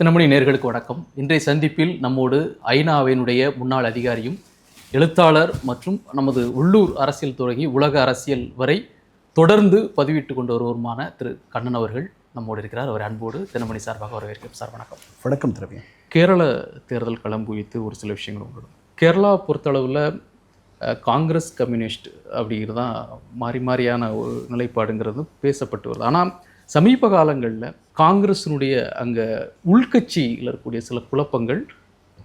தினமணி நேயர்களுக்கு வணக்கம். இன்றைய சந்திப்பில் நம்மோடு ஐநாவினுடைய முன்னாள் அதிகாரியும் எழுத்தாளர் மற்றும் நமது உள்ளூர் அரசியல் தொடங்கி உலக அரசியல் வரை தொடர்ந்து பதிவிட்டு கொண்டு வருவருமான திரு கண்ணன் அவர்கள் நம்மோடு இருக்கிறார். அவர் அன்போடு தினமணி சார்பாக வரவேற்கிறோம். சார் வணக்கம். வணக்கம் திரவியம். கேரள தேர்தல் களம் குறித்து ஒரு சில விஷயங்கள் உங்களோட. கேரளா பொறுத்தளவில் காங்கிரஸ் கம்யூனிஸ்ட் அப்படிங்கிறது தான் மாறியான ஒரு நிலைப்பாடுங்கிறது பேசப்பட்டு வருது. ஆனால் சமீப காலங்களில் காங்கிரஸினுடைய அங்கே உள்கட்சியில் இருக்கக்கூடிய சில குழப்பங்கள்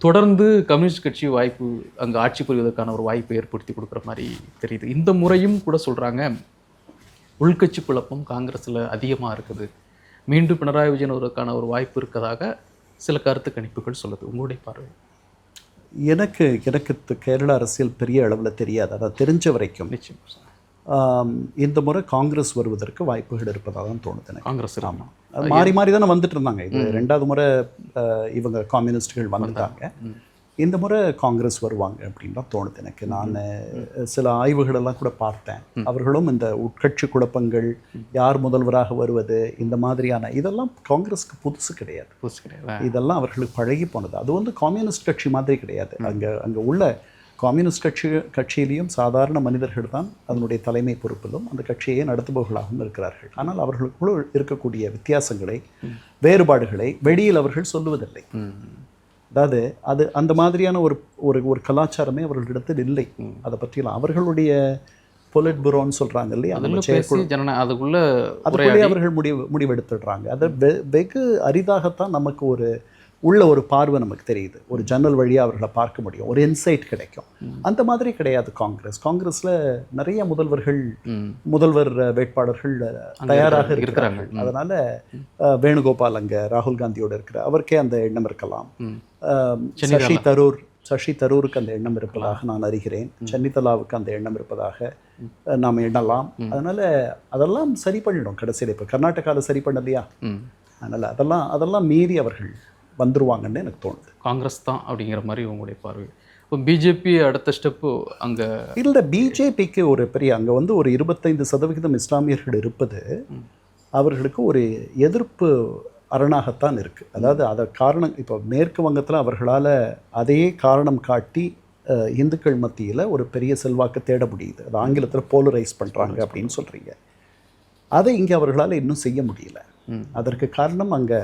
தொடர்ந்து கம்யூனிஸ்ட் கட்சி வாய்ப்பு அங்கே ஆட்சி புரிவதற்கான ஒரு வாய்ப்பை ஏற்படுத்தி கொடுக்குற மாதிரி தெரியுது. இந்த முறையும் கூட சொல்கிறாங்க உள்கட்சி குழப்பம் காங்கிரஸில் அதிகமாக இருக்குது, மீண்டும் பினராயி விஜயன் வருவதற்கான ஒரு வாய்ப்பு இருக்கதாக சில கருத்து கணிப்புகள் சொல்லுது. உங்களுடைய பார்வை? எனக்கு கேரள அரசியல் பெரிய அளவில் தெரியாது. அதாவது தெரிஞ்ச வரைக்கும் நிச்சயம் இந்த முறை காங்கிரஸ் வருவதற்கு வாய்ப்புகள் இருப்பதாக தான் தோணுது எனக்கு. காங்கிரஸ் ஆமாம், அது மாறி தானே வந்துட்டு இருந்தாங்க. இது ரெண்டாவது முறை இவங்க கம்யூனிஸ்டுகள் வந்துட்டாங்க. இந்த முறை காங்கிரஸ் வருவாங்க அப்படின்னு தான் தோணுது எனக்கு. நான் சில ஆய்வுகளெல்லாம் கூட பார்த்தேன். அவர்களும் இந்த உட்கட்சி குழப்பங்கள், யார் முதல்வராக வருவது, இந்த மாதிரியான இதெல்லாம் காங்கிரஸ்க்கு புதுசு கிடையாது. இதெல்லாம் அவர்களுக்கு பழகி போனது. அது வந்து கம்யூனிஸ்ட் கட்சி மாதிரி கிடையாது. அங்கே உள்ள கம்யூனிஸ்ட் கட்சியிலையும் சாதாரண மனிதர்கள் தான் அதனுடைய தலைமை பொறுப்பிலும் அந்த கட்சியை நடத்துபவர்களாகவும் இருக்கிறார்கள். ஆனால் அவர்களுக்குள்ள இருக்கக்கூடிய வித்தியாசங்களை, வேறுபாடுகளை வெளியில் அவர்கள் சொல்லுவதில்லை. அதாவது அது அந்த மாதிரியான ஒரு கலாச்சாரமே அவர்களிடத்தில் இல்லை. அதை பற்றியெல்லாம் அவர்களுடைய பொலிட் புரோன்னு சொல்கிறாங்க இல்லையா, அதுக்குள்ளே அவர்கள் முடிவெடுத்துடுறாங்க. அதை வெகு அரிதாகத்தான் நமக்கு ஒரு பார்வை நமக்கு தெரியுது. ஒரு ஜன்னல் வழியாக அவர்களை பார்க்க முடியும், ஒரு இன்சைட் கிடைக்கும். அந்த மாதிரி கிடையாது காங்கிரஸில் நிறைய முதல்வர் வேட்பாளர்கள் தயாராக இருக்கிறாங்க. அதனால வேணுகோபால் அங்கே ராகுல் காந்தியோடு இருக்கிற அவருக்கே அந்த எண்ணம் இருக்கலாம். சசி தரூருக்கு அந்த எண்ணம் இருப்பதாக நான் அறிகிறேன். சன்னிதலாவுக்கு அந்த எண்ணம் இருப்பதாக நாம் எண்ணலாம். அதனால அதெல்லாம் சரி பண்ணிடும் கடைசியில். இப்போ கர்நாடகாவில் சரி பண்ணலையா, அதனால் அதெல்லாம் மீறி அவர்கள் வந்துருவாங்கன்னு எனக்கு தோணுது. காங்கிரஸ் தான் அப்படிங்கிற மாதிரி உங்களுடைய பார்வை? இப்போ பிஜேபி அடுத்த ஸ்டெப்பு அங்கே இல்லை. பிஜேபிக்கு ஒரு பெரிய அங்கே வந்து ஒரு 25% இஸ்லாமியர்கள் இருப்பது அவர்களுக்கு ஒரு எதிர்ப்பு அரணாகத்தான் இருக்குது. அதாவது அதை காரணம், இப்போ மேற்கு வங்கத்தில் அவர்களால் அதே காரணம் காட்டி இந்துக்கள் மத்தியில் ஒரு பெரிய செல்வாக்கு தேட முடியுது. அது ஆங்கிலத்தில் போலரைஸ் பண்ணுறாங்க அப்படின்னு சொல்கிறீங்க. அதை இங்கே அவர்களால் இன்னும் செய்ய முடியல. அதற்கு காரணம் அங்கே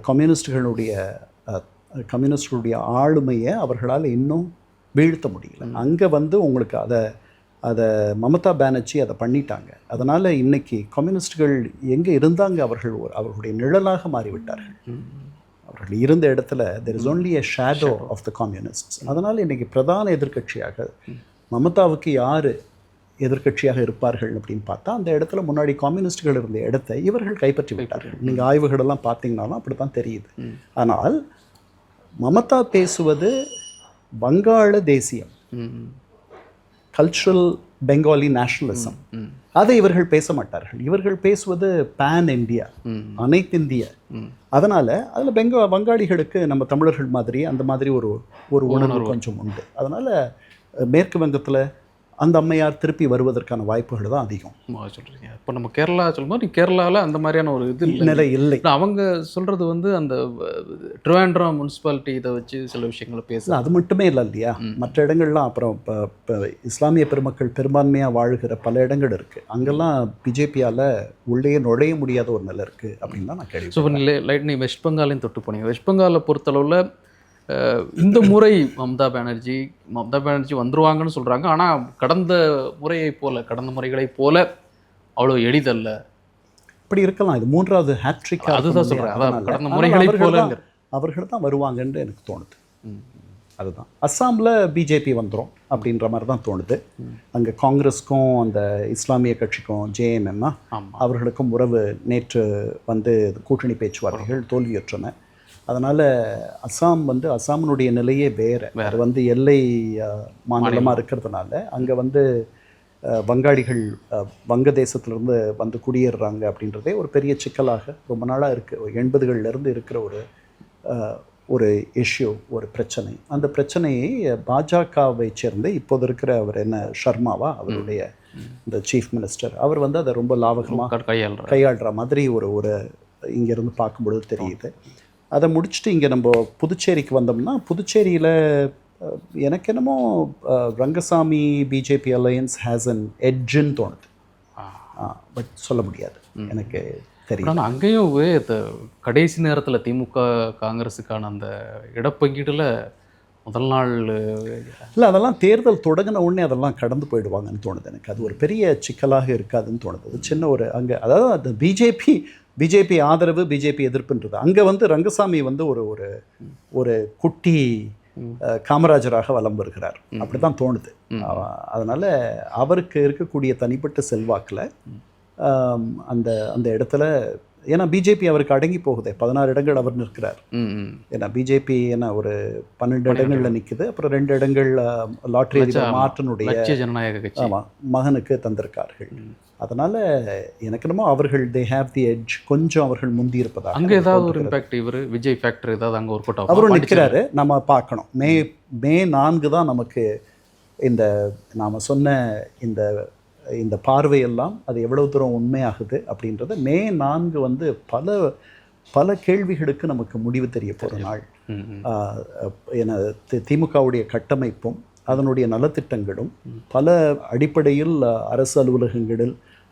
கம்யூனிஸ்டுகளுடைய ஆளுமையை அவர்களால் இன்னும் வீழ்த்த முடியல. அங்கே வந்து உங்களுக்கு அதை மமதா பானர்ஜி அதை பண்ணிட்டாங்க. அதனால் இன்றைக்கி கம்யூனிஸ்டுகள் எங்கே இருந்தாங்க, அவர்களுடைய நிழலாக மாறிவிட்டார்கள். அவர்கள் இருந்த இடத்துல there is only a shadow of the communists. அதனால் இன்றைக்கி பிரதான எதிர்க்கட்சியாக மமதாவுக்கு யார் எதிர்க்கட்சியாக இருப்பார்கள் அப்படின்னு பார்த்தா, அந்த இடத்துல முன்னாடி கம்யூனிஸ்டுகள் இருந்த இடத்தை இவர்கள் கைப்பற்றி விட்டார்கள். நீங்கள் ஆய்வுகளெல்லாம் பார்த்தீங்கன்னாலும் அப்படி தான் தெரியுது. ஆனால் மமதா பேசுவது வங்காள தேசியம், கல்ச்சுரல் பெங்காலி நேஷனலிசம், அதை இவர்கள் பேச மாட்டார்கள். இவர்கள் பேசுவது பேன் இந்தியா, அனைத்திந்திய. அதனால் அதில் வங்காளிகளுக்கு நம்ம தமிழர்கள் மாதிரி அந்த மாதிரி ஒரு உணர்வு கொஞ்சம் உண்டு. அதனால் மேற்கு வங்கத்தில் அந்த அம்மையார் திருப்பி வருவதற்கான வாய்ப்புகள் தான் அதிகம். சொல்கிறீங்க. இப்போ நம்ம கேரளா சொல்லும்போது கேரளாவில் அந்த மாதிரியான ஒரு நிலை இல்லை. அவங்க சொல்கிறது வந்து அந்த ட்ரிவாண்ட்ரம் முனிசிபாலிட்டி இதை வச்சு சில விஷயங்களை பேசலாம். அது மட்டுமே இல்லை இல்லையா, மற்ற இடங்கள்லாம் அப்புறம் இப்போ இஸ்லாமிய பெருமக்கள் பெரும்பான்மையாக வாழ்கிற பல இடங்கள் இருக்குது. அங்கெல்லாம் பிஜேபியால் உள்ளே நுழைய முடியாத ஒரு நிலை இருக்குது அப்படின்னு தான் நான் கேள்வி. ஸோ லைட் நீ வெஸ்ட் பெங்காலையும் தொட்டு போனீங்க. வெஸ்ட் பெங்காலை பொறுத்தளவில் இந்த முறை மம்தா பானர்ஜி வந்துருவாங்கன்னு சொல்கிறாங்க. ஆனால் கடந்த முறைகளைப் போல அவ்வளோ எளிதல்ல. இப்படி இருக்கலாம். இது மூன்றாவது ஹேட்ரிக். அதுதான் சொல்கிறேன். அதான் கடந்த முறைகளைப் போல அவர்கள் தான் வருவாங்கன்னு எனக்கு தோணுது. அதுதான் அஸ்ஸாமில் பிஜேபி வந்துடும் அப்படின்ற மாதிரி தான் தோணுது. அங்கே காங்கிரஸுக்கும் அந்த இஸ்லாமிய கட்சிக்கும் ஜேஎம்எம் அவர்களுக்கும் உறவு நேற்று வந்து கூட்டணி பேச்சுவார்த்தைகள் தோல்வியுற்றன. அதனால் அஸ்ஸாமினுடைய நிலையே வேறு வந்து எல்லை மாநிலமாக இருக்கிறதுனால அங்கே வந்து வங்காளிகள் வங்கதேசத்துலேருந்து வந்து குடியேறுறாங்க அப்படின்றதே ஒரு பெரிய சிக்கலாக ரொம்ப நாளாக இருக்குது. 80களிலிருந்து இருக்கிற ஒரு இஷ்யூ, ஒரு பிரச்சனை. அந்த பிரச்சனையை பாஜகவை சேர்ந்து இப்போது இருக்கிற அவர் என்ன ஷர்மாவா அவருடைய இந்த சீஃப் மினிஸ்டர், அவர் வந்து அதை ரொம்ப லாபகமாக கையாளுற மாதிரி ஒரு இங்கேருந்து பார்க்கும்பொழுது தெரியுது. அதை முடிச்சுட்டு இங்கே நம்ம புதுச்சேரிக்கு வந்தோம்னா புதுச்சேரியில் எனக்கு என்னமோ Rangasamy BJP alliance has an எட்ஜுன்னு தோணுது. பட் சொல்ல முடியாது, எனக்கு தெரியும். ஆனால் அங்கேயும் கடைசி நேரத்தில் திமுக காங்கிரஸுக்கான அந்த இடப்பங்கீடுல முதல் நாள் இல்லை, அதெல்லாம் தேர்தல் தொடங்கின உடனே அதெல்லாம் கடந்து போயிடுவாங்கன்னு தோணுது எனக்கு. அது ஒரு பெரிய சிக்கலாக இருக்காதுன்னு தோணுது. அது சின்ன ஒரு அங்கே, அதாவது அந்த பிஜேபி ஆதரவு பிஜேபி எதிர்ப்புன்றது அங்கே வந்து ரங்கசாமி வந்து ஒரு குட்டி காமராஜராக வலம் வருகிறார், அப்படி தான் தோணுது. அதனால் அவருக்கு இருக்கக்கூடிய தனிப்பட்ட செல்வாக்கில் அந்த அந்த இடத்துல, ஏன்னா பிஜேபி அவருக்கு அடங்கி போகுது. 16 இடங்கள் அவர் நிற்கிறார். ஏன்னா பிஜேபி என்ன ஒரு 12 இடங்களில் நிற்குது. அப்புறம் 2 இடங்கள் லாட்ரி மாற்றனுடைய ஜனநாயக கட்சி மகனுக்கு தந்திருக்கார்கள். அதனால் எனக்கு என்னமோ அவர்கள் தே ஹேவ் தி எட்ஜ், கொஞ்சம் அவர்கள் முந்தி இருப்பதாக. அங்கே ஏதாவது ஒரு இம்பாக்ட் இவர் விஜய் ஃபேக்டர் ஏதாவது அங்கே ஒரு போட்டோ அவரும் நிற்கிறாரு, நம்ம பார்க்கணும். மே 4 தான் நமக்கு இந்த நாம் சொன்ன இந்த பார்வையெல்லாம் அது எவ்வளவு தூரம் உண்மையாகுது அப்படின்றத மே 4 வந்து பல கேள்விகளுக்கு நமக்கு முடிவு தெரிய போகிற நாள். ஏன்னா திமுகவுடைய கட்டமைப்பும் அதனுடைய நலத்திட்டங்களும் பல அடிப்படையில்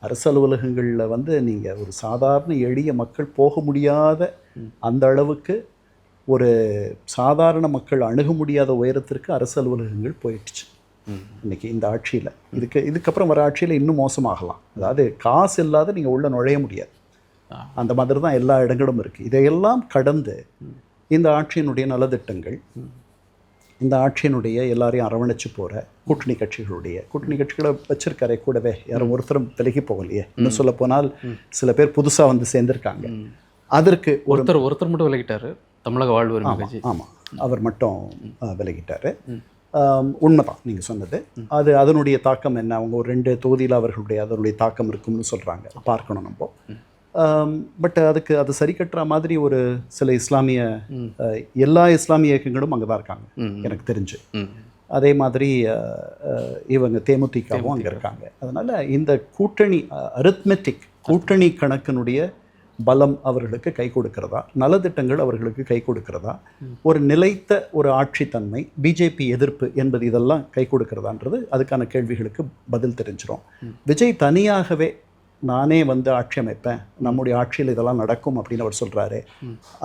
அரசு அலுவலகங்களில் வந்து நீங்கள் ஒரு சாதாரண எளிய மக்கள் போக முடியாத அந்த அளவுக்கு, ஒரு சாதாரண மக்கள் அணுக முடியாத உயரத்திற்கு அரசு அலுவலகங்கள் போயிடுச்சு இன்றைக்கி இந்த ஆட்சியில். இதுக்கப்புறம் வர ஆட்சியில் இன்னும் மோசமாகலாம். அதாவது காசு இல்லாத நீங்கள் உள்ளே நுழைய முடியாது, அந்த மாதிரி தான் எல்லா இடங்களும் இருக்குது. இதையெல்லாம் கடந்து இந்த ஆட்சியினுடைய நலத்திட்டங்கள், இந்த ஆட்சியினுடைய எல்லாரையும் அரவணைச்சு போகிற கூட்டணி கட்சிகளை வச்சிருக்காரே கூடவே, யாரும் ஒருத்தரும் விலகி போகலையே. இன்னும் சொல்ல போனால் சில பேர் புதுசாக வந்து சேர்ந்துருக்காங்க. அதற்கு ஒருத்தர் மட்டும் விலகிட்டார், தமிழக வாழ்வுரிமை கட்சி. ஆமாம், அவர் மட்டும் விலகிட்டார். உண்மைதான் நீங்கள் சொன்னது. அதனுடைய தாக்கம் என்ன, அவங்க ஒரு 2 தொகுதியில் அதனுடைய தாக்கம் இருக்கும்னு சொல்கிறாங்க, பார்க்கணும் நம்ம. பட் அது சரி கட்டுற மாதிரி ஒரு சில எல்லா இஸ்லாமிய இயக்கங்களும் அங்கே தான் இருக்காங்க எனக்கு தெரிஞ்சு. அதே மாதிரி இவங்க தேமுதிகவும் அங்கே இருக்காங்க. அதனால் இந்த கூட்டணி கணக்கினுடைய பலம் அவர்களுக்கு கை கொடுக்கிறதா, நலத்திட்டங்கள் அவர்களுக்கு கை கொடுக்கிறதா, ஒரு நிலைத்த ஒரு ஆட்சித்தன்மை, பிஜேபி எதிர்ப்பு என்பது இதெல்லாம் கை கொடுக்கிறதான்றது அதுக்கான கேள்விகளுக்கு பதில் தெரிஞ்சிடும். விஜய் தனியாகவே நானே வந்து ஆட்சி அமைப்பேன், நம்முடைய ஆட்சியில் இதெல்லாம் நடக்கும் அப்படின்னு அவர் சொல்கிறாரு.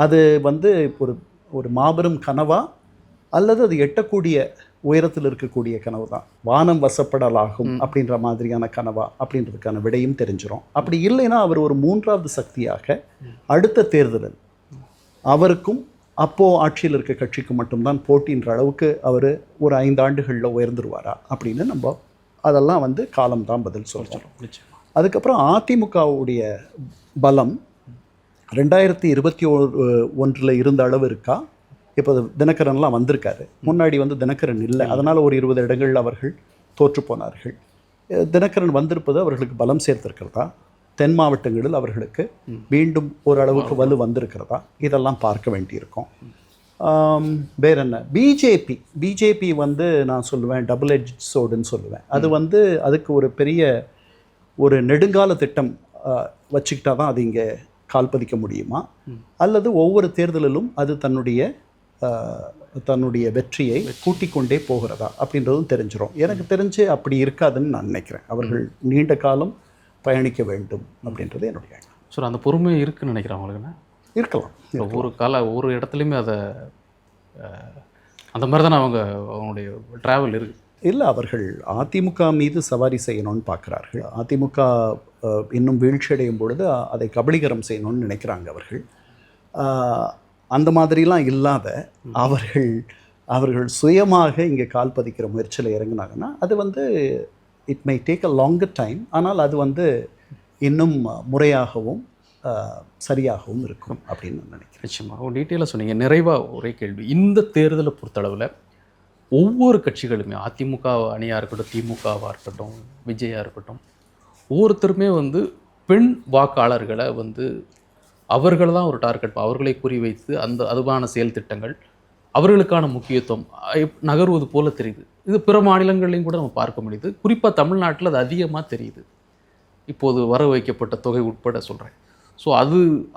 அது வந்து ஒரு மாபெரும் கனவா அல்லது அது எட்டக்கூடிய உயரத்தில் இருக்கக்கூடிய கனவு தான், வானம் வசப்படலாகும் அப்படின்ற மாதிரியான கனவா அப்படின்றதுக்கான விடையும் தெரிஞ்சிடும். அப்படி இல்லைன்னா அவர் ஒரு 3வது சக்தியாக அடுத்த தேர்தலில் அவருக்கும் அப்போது ஆட்சியில் இருக்க கட்சிக்கு மட்டும்தான் போட்டின்ற அளவுக்கு அவர் ஒரு 5 ஆண்டுகளில் உயர்ந்துருவாரா அப்படின்னு நம்ம அதெல்லாம் வந்து காலம்தான் பதில் சொல்கிறோம். அதுக்கப்புறம் அதிமுகவுடைய பலம் 2021 இருந்த அளவு இருக்கா? இப்போ தினகரன்லாம் வந்திருக்காரு, முன்னாடி வந்து தினகரன் இல்லை, அதனால் ஒரு 20 இடங்கள் அவர்கள் தோற்று போனார்கள். தினகரன் வந்திருப்பது அவர்களுக்கு பலம் சேர்த்திருக்கிறதா? தென் மாவட்டங்களில் அவர்களுக்கு மீண்டும் ஓரளவுக்கு வலு வந்திருக்கிறதா? இதெல்லாம் பார்க்க வேண்டியிருக்கும். வேற என்ன, பிஜேபி வந்து நான் சொல்லுவேன் டபுள் எட்ஜ் சோடுன்னு சொல்லுவேன். அது வந்து அதுக்கு ஒரு பெரிய ஒரு நெடுங்கால திட்டம் வச்சுக்கிட்டா தான் அது இங்கே கால் பதிக்க முடியுமா, அல்லது ஒவ்வொரு தேர்தலிலும் அது தன்னுடைய வெற்றியை கூட்டிக் கொண்டே போகிறதா அப்படின்றதும் தெரிஞ்சிடும். எனக்கு தெரிஞ்சு அப்படி இருக்காதுன்னு நான் நினைக்கிறேன். அவர்கள் நீண்ட காலம் பயணிக்க வேண்டும் அப்படின்றது என்னுடைய எண்ணம். ஸோ அந்த பொறுமை இருக்குன்னு நினைக்கிறேன் அவங்களுக்குன்னா. இருக்கலாம், ஒரு இடத்துலையுமே அதை அந்த மாதிரி தானே அவங்களுடைய ட்ராவல் இருக்குது. இல்லை, அவர்கள் அதிமுக மீது சவாரி செய்யணும்னு பார்க்குறார்கள். அதிமுக இன்னும் வீழ்ச்சியடையும் பொழுது அதை கபலீகரம் செய்யணும்னு நினைக்கிறாங்க அவர்கள். அந்த மாதிரிலாம் இல்லாத அவர்கள் சுயமாக இங்கே கால் பதிக்கிற முயற்சியில் இறங்கினாங்கன்னா அது வந்து it my take a longer time. ஆனால் அது வந்து இன்னும் முறையாகவும் சரியாகவும் இருக்கும் அப்படின்னு நான் நினைக்கிறேன். நிச்சயமாக டீட்டெயிலாக சொன்னீங்க. நிறைவாக ஒரே கேள்வி, இந்த தேர்தலை பொறுத்தளவில் ஒவ்வொரு கட்சிகளுமே, அதிமுக அணியாக இருக்கட்டும், திமுகவாக இருக்கட்டும், விஜயாக இருக்கட்டும், ஒவ்வொருத்தருமே வந்து பெண் வாக்காளர்களை வந்து அவர்கள் தான் ஒரு டார்கெட், அவர்களை குறிவைத்து அதுவான செயல் திட்டங்கள், அவர்களுக்கான முக்கியத்துவம் நகர்வது போல தெரியுது. இது பிற மாநிலங்களையும் கூட நம்ம பார்க்க முடியுது. குறிப்பாக தமிழ்நாட்டில் அது அதிகமாக தெரியுது. இப்போது வர வைக்கப்பட்ட தொகை உட்பட சொல்கிறேன். ஸோ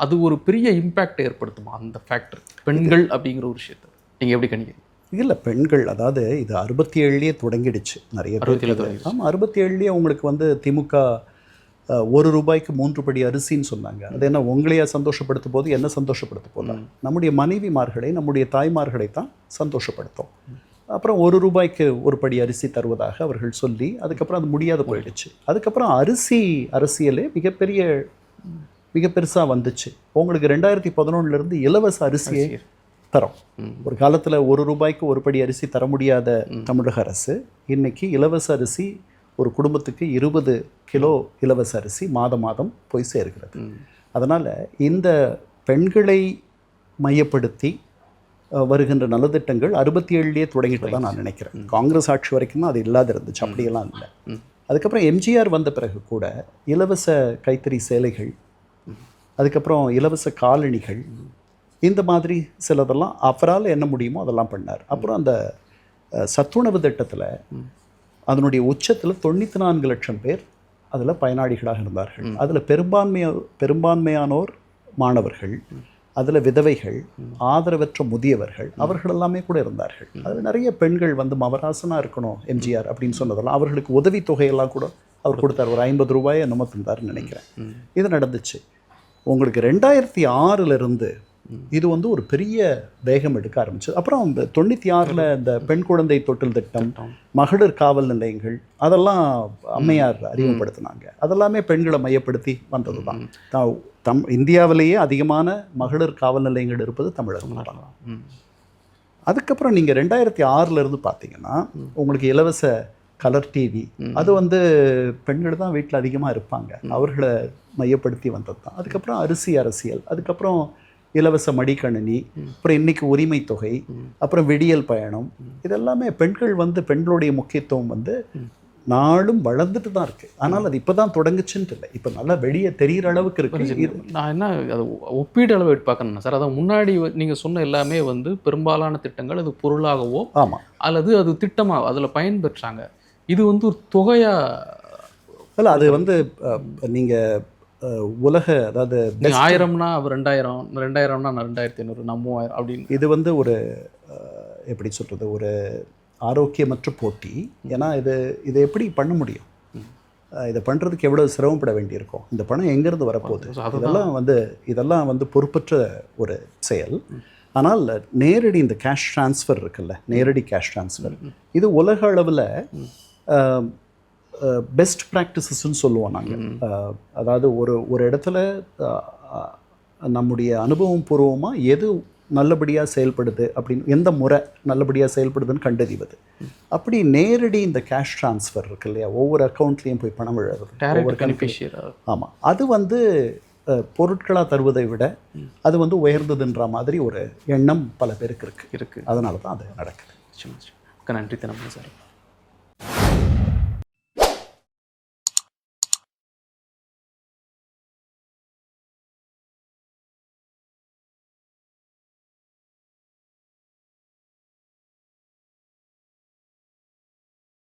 அது ஒரு பெரிய இம்பேக்ட் ஏற்படுத்துமா அந்த ஃபேக்டர் பெண்கள் அப்படிங்கிற ஒரு விஷயத்தை நீங்கள் எப்படி கணிக்கிறீங்க? இல்லை, பெண்கள் அதாவது இது 67லேயே தொடங்கிடுச்சு நிறைய 67 ஆமாம், 67லேயே உங்களுக்கு வந்து திமுக ₹1 3 படி அரிசின்னு சொன்னாங்க. அது என்ன உங்களையா சந்தோஷப்படுத்த போது என்ன சந்தோஷப்படுத்த போல நம்முடைய மனைவிமார்களை நம்முடைய தாய்மார்களை தான் சந்தோஷப்படுத்தும். அப்புறம் ₹1 ஒரு படி அரிசி தருவதாக அவர்கள் சொல்லி அதுக்கப்புறம் அது முடியாத போயிடுச்சு. அதுக்கப்புறம் அரசியலே மிக பெருசாக வந்துச்சு. உங்களுக்கு 2011 இலவச அரிசியை தரோம். ஒரு காலத்தில் ₹1 ஒரு படி அரிசி தர முடியாத தமிழக அரசு இன்னைக்கு இலவச அரிசி ஒரு குடும்பத்துக்கு 20 கிலோ இலவச அரிசி மாதம் போய் சேர்கிறது. அதனால் இந்த பெண்களை மையப்படுத்தி வருகின்ற நலத்திட்டங்கள் 67லேயே தொடங்கிட்டு தான் நான் நினைக்கிறேன். காங்கிரஸ் ஆட்சி வரைக்கும் தான் அது இல்லாத இருந்துச்சு, அப்படியெல்லாம் இல்லை. அதுக்கப்புறம் எம்ஜிஆர் வந்த பிறகு கூட இலவச கைத்தறி சேலைகள், அதுக்கப்புறம் இலவச காலணிகள், இந்த மாதிரி சிலதெல்லாம் அவரால் என்ன முடியுமோ அதெல்லாம் பண்ணார். அப்புறம் அந்த சத்துணவு திட்டத்தில் அதனுடைய உச்சத்தில் 94 லட்சம் பேர் அதில் பயனாளிகளாக இருந்தார்கள். அதில் பெரும்பான்மையானோர் மாணவர்கள், அதில் விதவைகள், ஆதரவற்ற முதியவர்கள், அவர்கள் எல்லாமே கூட இருந்தார்கள். அதில் நிறைய பெண்கள் வந்து மவராசனாக இருக்கணும் எம்ஜிஆர் அப்படின்னு சொன்னதெல்லாம் அவர்களுக்கு உதவித்தொகையெல்லாம் கூட அவர் கொடுத்தார். ஒரு ₹50 என்னமோ தந்தார்னு நினைக்கிறேன். இது நடந்துச்சு. உங்களுக்கு 2006 இது வந்து ஒரு பெரிய வேகம் எடுக்க ஆரம்பிச்சது. அப்புறம் 96 இந்த பெண் குழந்தை தொட்டில் திட்டம், மகளிர் காவல் நிலையங்கள், அதெல்லாம் அம்மையார் அறிமுகப்படுத்தினாங்க. அதெல்லாமே பெண்களை மையப்படுத்தி வந்தது தான். இந்தியாவிலேயே அதிகமான மகளிர் காவல் நிலையங்கள் இருப்பது தமிழகம் தான். அதுக்கப்புறம் நீங்கள் 2006 பார்த்தீங்கன்னா உங்களுக்கு இலவச கலர் டிவி, அது வந்து பெண்கள் தான் வீட்டில் அதிகமாக இருப்பாங்க, அவர்களை மையப்படுத்தி வந்தது தான். அதுக்கப்புறம் அரசியல், அதுக்கப்புறம் இலவச மடிக்கணினி, அப்புறம் இன்னைக்கு உரிமை தொகை, அப்புறம் விடியல் பயணம், இதெல்லாமே பெண்கள் வந்து பெண்களுடைய முக்கியத்துவம் வந்து நாளும் வளர்ந்துட்டு தான் இருக்குது. ஆனால் அது இப்போ தான் தொடங்குச்சுன்ட்டு இல்லை, இப்போ நல்லா வெளியே தெரிகிற அளவுக்கு இருக்குது. நான் என்ன அது ஒப்பீடு அளவு எடுத்து பார்க்கணும் சார். அதான் முன்னாடி நீங்கள் சொன்ன எல்லாமே வந்து பெரும்பாலான திட்டங்கள் அது பொருளாகவோ அல்லது அது திட்டமாக அதில் பயன்பெற்றாங்க. இது வந்து ஒரு தொகையாக இல்லை, அது வந்து நீங்கள் உலக, அதாவது 1000னா அவர் 2000னா நான் 2500 நான் 3000 அப்படின்னு, இது வந்து ஒரு எப்படி சொல்கிறது, ஒரு ஆரோக்கியமற்ற போட்டி. ஏன்னா இதை எப்படி பண்ண முடியும்? இதை பண்ணுறதுக்கு எவ்வளோ சிரமப்பட வேண்டியிருக்கும்? இந்த பணம் எங்கேருந்து வரப்போகுது? இதெல்லாம் வந்து பொறுப்பற்ற ஒரு செயல். ஆனால் நேரடி இந்த கேஷ் ட்ரான்ஸ்ஃபர் இருக்குல்ல, நேரடி கேஷ் ட்ரான்ஸ்ஃபர், இது உலக அளவில் பெஸ்ட் ப்ராக்டிசஸ்ன்னு சொல்லுவோம் நாங்கள். அதாவது ஒரு இடத்துல நம்முடைய அனுபவம் பூர்வமாக எது நல்லபடியாக செயல்படுது அப்படின்னு, எந்த முறை நல்லபடியாக செயல்படுதுன்னு கண்டறிவது. அப்படி நேரடி இந்த கேஷ் ட்ரான்ஸ்ஃபர் இருக்கு இல்லையா, ஒவ்வொரு அக்கௌண்ட்லேயும் போய் பணம் விழுறது, ஒவ்வொரு பெனிஃபிஷியரி. ஆமாம், அது வந்து பொருட்களாக தருவதை விட அது வந்து உயர்ந்ததுன்ற மாதிரி ஒரு எண்ணம் பல பேருக்கு இருக்குது. அதனால தான் அது நடக்குது. நன்றி தினமணி சார்.